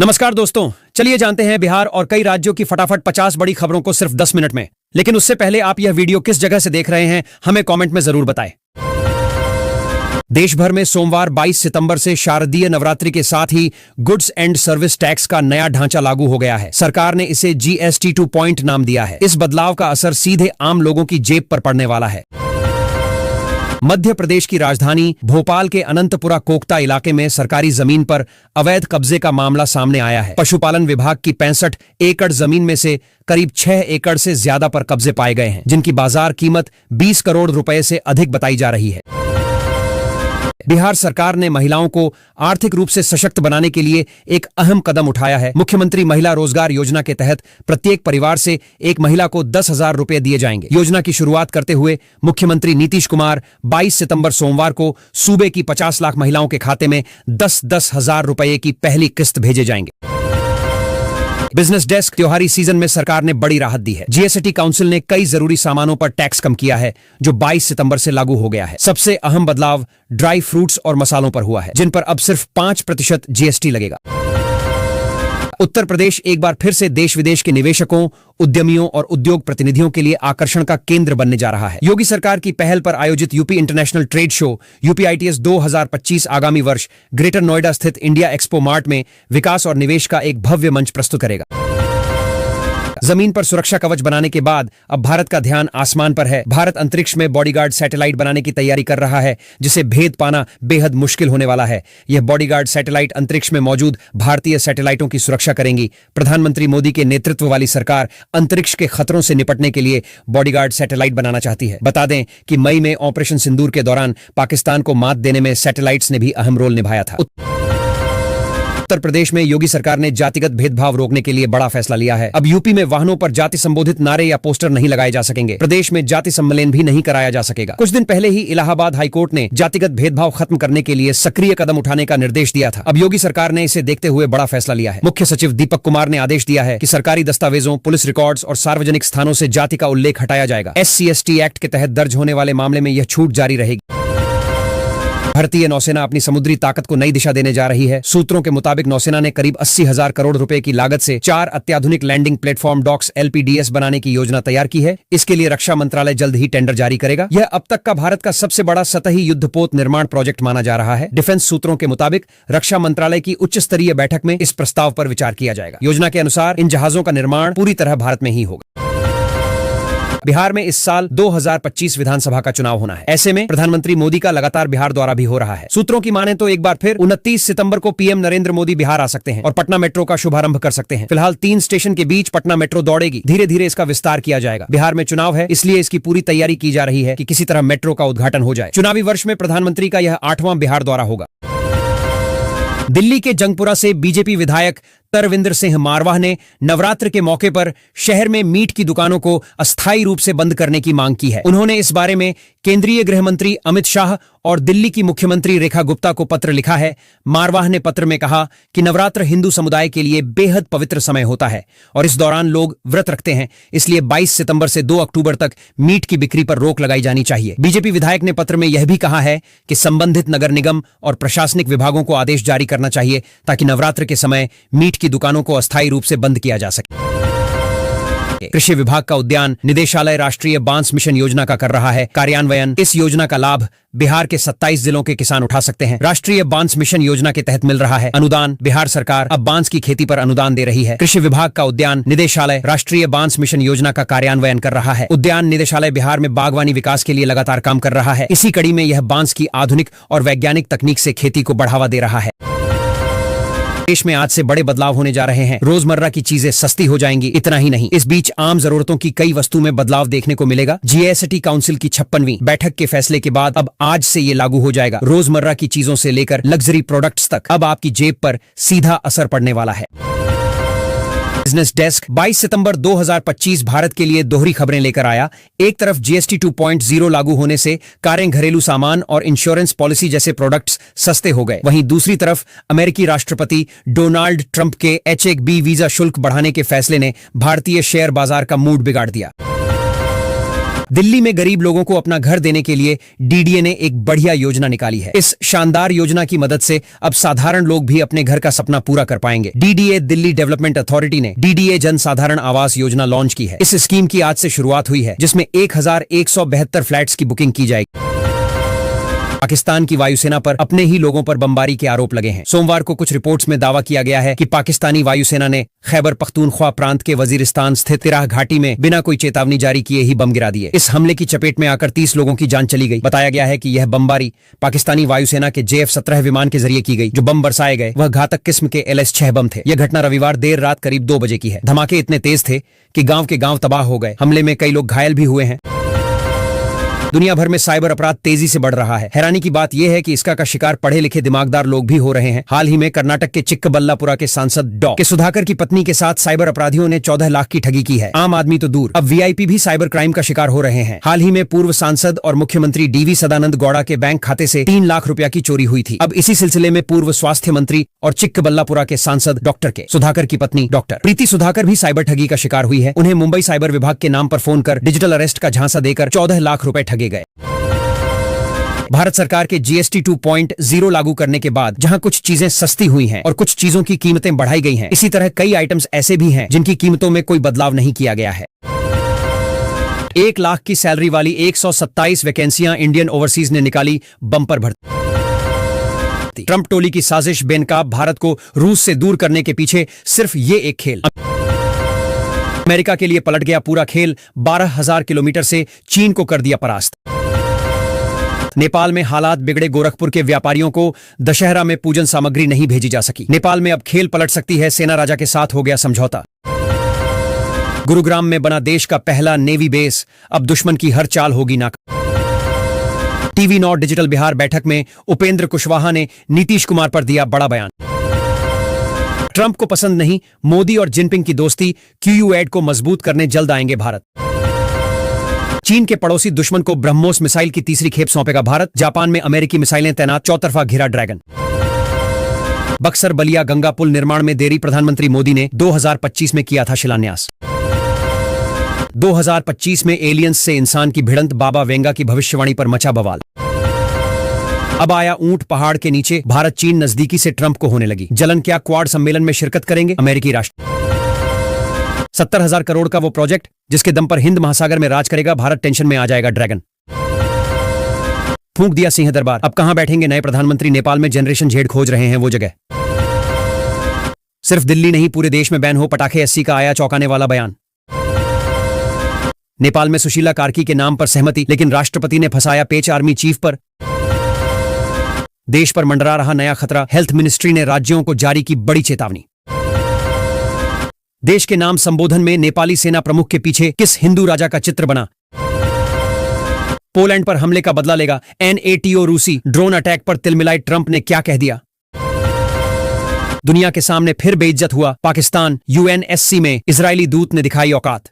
नमस्कार दोस्तों, चलिए जानते हैं बिहार और कई राज्यों की फटाफट 50 बड़ी खबरों को सिर्फ 10 मिनट में। लेकिन उससे पहले आप यह वीडियो किस जगह से देख रहे हैं हमें कमेंट में जरूर बताएं। देश भर में सोमवार 22 सितंबर से शारदीय नवरात्रि के साथ ही गुड्स एंड सर्विस टैक्स का नया ढांचा लागू हो गया है। सरकार ने इसे GST 2 नाम दिया है। इस बदलाव का असर सीधे आम लोगों की जेब पर पड़ने वाला है। मध्य प्रदेश की राजधानी भोपाल के अनंतपुरा कोकता इलाके में सरकारी जमीन पर अवैध कब्जे का मामला सामने आया है। पशुपालन विभाग की 65 एकड़ जमीन में से करीब 6 एकड़ से ज्यादा पर कब्जे पाए गए हैं, जिनकी बाजार कीमत 20 करोड़ रुपए से अधिक बताई जा रही है। बिहार सरकार ने महिलाओं को आर्थिक रूप से सशक्त बनाने के लिए एक अहम कदम उठाया है। मुख्यमंत्री महिला रोजगार योजना के तहत प्रत्येक परिवार से एक महिला को 10,000 रुपए दिए जाएंगे। योजना की शुरुआत करते हुए मुख्यमंत्री नीतीश कुमार 22 सितंबर सोमवार को सूबे की 50 लाख महिलाओं के खाते में 10-10 हजार रुपए की पहली किस्त भेजे जाएंगे। बिजनेस डेस्क, त्योहारी सीजन में सरकार ने बड़ी राहत दी है। GST काउंसिल ने कई जरूरी सामानों पर टैक्स कम किया है, जो 22 सितंबर से लागू हो गया है। सबसे अहम बदलाव ड्राई फ्रूट्स और मसालों पर हुआ है, जिन पर अब सिर्फ 5% GST लगेगा। उत्तर प्रदेश एक बार फिर से देश विदेश के निवेशकों, उद्यमियों और उद्योग प्रतिनिधियों के लिए आकर्षण का केंद्र बनने जा रहा है। योगी सरकार की पहल पर आयोजित UP international trade show UPITS 2025 आगामी वर्ष ग्रेटर नोएडा स्थित इंडिया एक्सपो मार्ट में विकास और निवेश का एक भव्य मंच प्रस्तुत करेगा। जमीन पर सुरक्षा कवच बनाने के बाद अब भारत का ध्यान आसमान पर है। भारत अंतरिक्ष में बॉडीगार्ड सैटेलाइट बनाने की तैयारी कर रहा है, जिसे भेद पाना बेहद मुश्किल होने वाला है। यह बॉडीगार्ड सैटेलाइट अंतरिक्ष में मौजूद भारतीय सैटेलाइटों की सुरक्षा करेंगी। प्रधानमंत्री मोदी के नेतृत्व वाली सरकार अंतरिक्ष के खतरों से निपटने के लिए बॉडीगार्ड सैटेलाइट बनाना चाहती है। बता दें कि मई में ऑपरेशन सिंदूर के दौरान पाकिस्तान को मात देने में सैटेलाइट्स ने भी अहम रोल निभाया था। उत्तर प्रदेश में योगी सरकार ने जातिगत भेदभाव रोकने के लिए बड़ा फैसला लिया है। अब यूपी में वाहनों पर जाति संबोधित नारे या पोस्टर नहीं लगाए जा सकेंगे। प्रदेश में जाति सम्मेलन भी नहीं कराया जा सकेगा। कुछ दिन पहले ही इलाहाबाद हाईकोर्ट ने जातिगत भेदभाव खत्म करने के लिए सक्रिय कदम उठाने का निर्देश दिया था। अब योगी सरकार ने इसे देखते हुए बड़ा फैसला लिया है। मुख्य सचिव दीपक कुमार ने आदेश दिया है कि सरकारी दस्तावेजों, पुलिस रिकॉर्ड्स और सार्वजनिक स्थानों से जाति का उल्लेख हटाया जाएगा। SC/ST एक्ट के तहत दर्ज होने वाले मामले में यह छूट जारी रहेगी। भारतीय नौसेना अपनी समुद्री ताकत को नई दिशा देने जा रही है। सूत्रों के मुताबिक नौसेना ने करीब 80,000 करोड़ रुपए की लागत से 4 अत्याधुनिक लैंडिंग प्लेटफॉर्म डॉक्स LPDS बनाने की योजना तैयार की है। इसके लिए रक्षा मंत्रालय जल्द ही टेंडर जारी करेगा। यह अब तक का भारत का सबसे बड़ा सतही युद्धपोत निर्माण प्रोजेक्ट माना जा रहा है। डिफेंस सूत्रों के मुताबिक रक्षा मंत्रालय की उच्च स्तरीय बैठक में इस प्रस्ताव पर विचार किया जाएगा। योजना के अनुसार इन जहाजों का निर्माण पूरी तरह भारत में ही होगा। बिहार में इस साल 2025 विधानसभा का चुनाव होना है। ऐसे में प्रधानमंत्री मोदी का लगातार बिहार दौरा भी हो रहा है। सूत्रों की माने तो एक बार फिर 29 सितंबर को PM नरेंद्र मोदी बिहार आ सकते हैं और पटना मेट्रो का शुभारंभ कर सकते हैं। फिलहाल 3 स्टेशन के बीच पटना मेट्रो दौड़ेगी। धीरे धीरे इसका विस्तार किया जाएगा। बिहार में चुनाव है, इसलिए इसकी पूरी तैयारी की जा रही है कि किसी तरह मेट्रो का उद्घाटन हो जाए। चुनावी वर्ष में प्रधानमंत्री का यह 8वां बिहार दौरा होगा। दिल्ली के जंगपुरा से बीजेपी विधायक तरविंदर सिंह मारवाह ने नवरात्र के मौके पर शहर में मीट की दुकानों को अस्थायी रूप से बंद करने की मांग की है। उन्होंने इस बारे में केंद्रीय गृह मंत्री अमित शाह और दिल्ली की मुख्यमंत्री रेखा गुप्ता को पत्र लिखा है। मारवाह ने पत्र में कहा कि नवरात्र हिंदू समुदाय के लिए बेहद पवित्र समय होता है और इस दौरान लोग व्रत रखते हैं, इसलिए 22 सितंबर से 2 अक्टूबर तक मीट की बिक्री पर रोक लगाई जानी चाहिए। बीजेपी विधायक ने पत्र में यह भी कहा है कि संबंधित नगर निगम और प्रशासनिक विभागों को आदेश जारी करना चाहिए ताकि नवरात्र के समय मीट की दुकानों को अस्थायी रूप से बंद किया जा सके। कृषि विभाग का उद्यान निदेशालय राष्ट्रीय बांस मिशन योजना का कर रहा है कार्यान्वयन। इस योजना का लाभ बिहार के 27 जिलों के किसान उठा सकते हैं। राष्ट्रीय बांस मिशन योजना के तहत मिल रहा है अनुदान। बिहार सरकार अब बांस की खेती पर अनुदान दे रही है। कृषि विभाग का उद्यान निदेशालय राष्ट्रीय बांस मिशन योजना का कार्यान्वयन कर रहा है। उद्यान निदेशालय बिहार में बागवानी विकास के लिए लगातार काम कर रहा है। इसी कड़ी में यह बांस की आधुनिक और वैज्ञानिक तकनीक से खेती को बढ़ावा दे रहा है। देश में आज से बड़े बदलाव होने जा रहे हैं। रोजमर्रा की चीजें सस्ती हो जाएंगी। इतना ही नहीं, इस बीच आम जरूरतों की कई वस्तु में बदलाव देखने को मिलेगा। GST काउंसिल की 56वीं बैठक के फैसले के बाद अब आज से ये लागू हो जाएगा। रोजमर्रा की चीजों से लेकर लग्जरी प्रोडक्ट्स तक अब आपकी जेब पर सीधा असर पड़ने वाला है। बिजनेस डेस्क 22 सितंबर 2025 भारत के लिए दोहरी खबरें लेकर आया। एक तरफ GST 2.0 लागू होने से कारें, घरेलू सामान और इंश्योरेंस पॉलिसी जैसे प्रोडक्ट्स सस्ते हो गए। वहीं दूसरी तरफ अमेरिकी राष्ट्रपति डोनाल्ड ट्रंप के H-1B वीजा शुल्क बढ़ाने के फैसले ने भारतीय शेयर बाजार का मूड बिगाड़ दिया। दिल्ली में गरीब लोगों को अपना घर देने के लिए डीडीए ने एक बढ़िया योजना निकाली है। इस शानदार योजना की मदद से अब साधारण लोग भी अपने घर का सपना पूरा कर पाएंगे। डीडीए दिल्ली डेवलपमेंट अथॉरिटी ने डीडीए जन साधारण आवास योजना लॉन्च की है। इस स्कीम की आज से शुरुआत हुई है, जिसमें 1172 फ्लैट्स की बुकिंग की जाएगी। पाकिस्तान की वायुसेना पर अपने ही लोगों पर बमबारी के आरोप लगे हैं। सोमवार को कुछ रिपोर्ट्स में दावा किया गया है कि पाकिस्तानी वायुसेना ने खैबर पख्तूनख्वा प्रांत के वजीरिस्तान स्थित तिराह घाटी में बिना कोई चेतावनी जारी किए ही बम गिरा दिए। इस हमले की चपेट में आकर 30 लोगों की जान चली गई। बताया गया है कि यह बमबारी पाकिस्तानी वायुसेना के JF-17 विमान के जरिए की गई। जो बम बरसाए गए वह घातक किस्म के LS-6 बम थे। यह घटना रविवार देर रात करीब 2 बजे की है। धमाके इतने तेज थे कि गांव के गांव तबाह हो गए। हमले में कई लोग घायल भी हुए हैं। दुनिया भर में साइबर अपराध तेजी से बढ़ रहा है। हैरानी की बात यह है कि इसका का शिकार पढ़े लिखे दिमागदार लोग भी हो रहे हैं। हाल ही में कर्नाटक के चिक्कबल्लापुरा के सांसद डॉ के सुधाकर की पत्नी के साथ साइबर अपराधियों ने 14 लाख की ठगी की है। आम आदमी तो दूर, अब VIP भी साइबर क्राइम का शिकार हो रहे हैं। हाल ही में पूर्व सांसद और मुख्यमंत्री DV सदानंद गौड़ा के बैंक खाते से 3 लाख रुपया की चोरी हुई थी। अब इसी सिलसिले में पूर्व स्वास्थ्य मंत्री और चिक्कबल्लापुरा के सांसद डॉक्टर के सुधाकर की पत्नी डॉक्टर प्रीति सुधाकर भी साइबर ठगी का शिकार हुई है। उन्हें मुंबई साइबर विभाग के नाम पर फोन कर डिजिटल अरेस्ट का झांसा देकर 14 लाख रुपए ठगे गए। भारत सरकार के GST 2.0 लागू करने के बाद जहां कुछ चीजें सस्ती हुई हैं और कुछ चीजों की कीमतें बढ़ाई गई हैं, इसी तरह कई आइटम्स ऐसे भी हैं जिनकी कीमतों में कोई बदलाव नहीं किया गया है। 1 लाख की सैलरी वाली 127 वैकेंसियां इंडियन ओवरसीज ने निकाली बम्पर भर्ती। ट्रंप टोली की साजिश बेनकाब भारत को रूस से दूर करने के पीछे सिर्फ ये एक खेल। अमेरिका के लिए पलट गया पूरा खेल। 12,000 किलोमीटर से चीन को कर दिया परास्त। नेपाल में हालात बिगड़े। गोरखपुर के व्यापारियों को दशहरा में पूजन सामग्री नहीं भेजी जा सकी। नेपाल में अब खेल पलट सकती है। सेना राजा के साथ हो गया समझौता। गुरुग्राम में बना देश का पहला नेवी बेस। अब दुश्मन की हर चाल होगी नाकाम। TV नॉट डिजिटल बिहार बैठक में उपेंद्र कुशवाहा ने नीतीश कुमार पर दिया बड़ा बयान। ट्रंप को पसंद नहीं मोदी और जिनपिंग की दोस्ती। QUAD को मजबूत करने जल्द आएंगे भारत। चीन के पड़ोसी दुश्मन को ब्रह्मोस मिसाइल की तीसरी खेप सौंपेगा भारत। जापान में अमेरिकी मिसाइलें तैनात। चौतरफा घिरा ड्रैगन। बक्सर बलिया गंगा पुल निर्माण में देरी। प्रधानमंत्री मोदी ने 2025 में किया था शिलान्यास। 2025 में एलियंस से इंसान की भिड़ंत। बाबा वेंगा की भविष्यवाणी पर मचा बवाल। अब आया ऊंट पहाड़ के नीचे। भारत चीन नजदीकी से ट्रंप को होने लगी जलन। क्या क्वाड सम्मेलन में शिरकत करेंगे अमेरिकी राष्ट्र? 70,000 करोड़ का वो प्रोजेक्ट जिसके दम पर हिंद महासागर में राज करेगा भारत। टेंशन में आ जाएगा ड्रैगन। फूंक दिया सिंह दरबार। अब कहां बैठेंगे नए प्रधानमंत्री? नेपाल में जनरेशन झेड़ खोज रहे हैं वो जगह। सिर्फ दिल्ली नहीं पूरे देश में बैन हो पटाखे। 80 का आया चौंकाने वाला बयान। नेपाल में सुशीला कार्की के नाम पर सहमति, लेकिन राष्ट्रपति ने फंसाया पेच आर्मी चीफ पर। देश पर मंडरा रहा नया खतरा। हेल्थ मिनिस्ट्री ने राज्यों को जारी की बड़ी चेतावनी। देश के नाम संबोधन में नेपाली सेना प्रमुख के पीछे किस हिंदू राजा का चित्र बना? पोलैंड पर हमले का बदला लेगा NATO। रूसी ड्रोन अटैक पर तिलमिलाई ट्रंप ने क्या कह दिया? दुनिया के सामने फिर बेइज्जत हुआ पाकिस्तान। UNSC में इजरायली दूत ने दिखाई औकात।